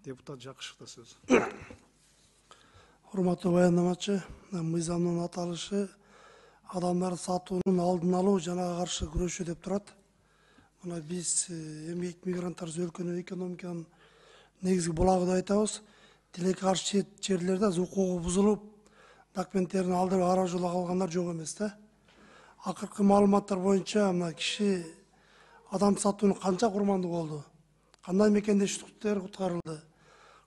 Депутат Жакышевда сөз. Урматтуу баяндамачы, мыйзамдын аталышы адамдар сатуунун алдын алуу жана каршы күрөшүү деп турат. Мына биз эмгек мигранттар өлкөнүн экономиканын негизги булагы деп айтабыз. Тилекке каршы жерлерде укугу бузулуп, документтерин алдырып ара жолго калгандар жок эмес да. Акыркы маалыматтар боюнча мына киши адам сатуунун канча курмандыгы болду, кандай мекендештиктер куткарылды,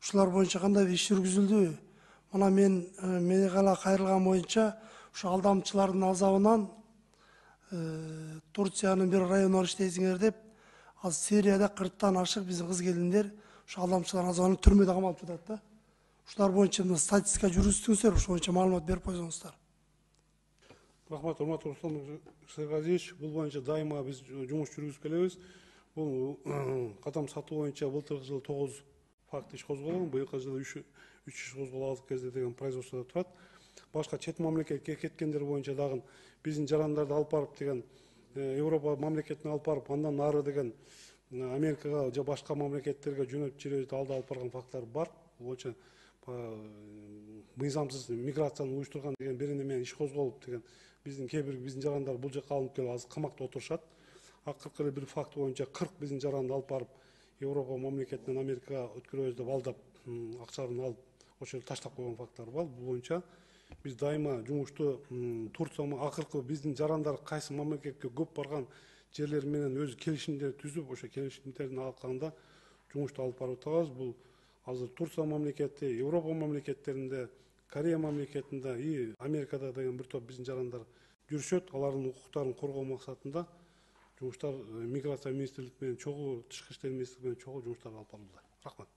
ушулар боюнча кандай иш жүргүзүлдү. Мына мен гана кайрылган боюнча ушу алдамчылардын азабынан Турциянын бир районуна иштейсиңер деп, ал Сирияда 40-тан ашык биздин кыз келиндер ушу алдамчылардын азабынан түрмөдө камалып жатат да. Ушулар боюнча статистика жүргүздүңүздөр, ошол боюнча маалымат берип койсоңуздар. Рахмат, урматтуу Руслан Шерғазиевич. Бул боюнча дайыма биз жумуш жүргүзүп келебиз. Бул катам сатуу боюнча былтыркы жылы 9 факт иш козголгон, быйылкы жылы 3 иш козголгон кезде деген производстводо турат. Башка чет мамлекетке кеткендер боюнча дагы биздин жарандарды алып барып деген Европа мамлекетине алып барып, андан ары деген Америкага же башка мамлекеттерге жөнөтүп жиберип алып барган факттар бар. Бул боюнча мыйзамсыз миграцияны уюштурган деген бир неме иш козголуп деген биздин жарандар бул жака алынып келип азыр камакта отурушат. Акыркы эле бир факт боюнча 40 биздин жаранды алып барып Европа мамлекетинен Америкага өткөрөбүз деп алдап акчаларын алып ошол жерде таштап койгон факттар бар. Бул боюнча биз дайыма жумушту Турция акыркы биздин жарандар кайсы мамлекетке көп барган жерлер менен өз келишимдер түзүп, ошо келишимдердин алкагында жумушту алып барып атабыз. Бул азыр Турция мамлекети, Европа мамлекеттеринде, Корея мамлекетинде и Америкада деген бир топ биздин жарандар жүрүшөт. Алардын укуктарын коргоо максатында жумуштар миграция министрлиги менен чогуу, тышкы иштер министрлиги менен чогуу жумуштар алып барылды. Рахмат.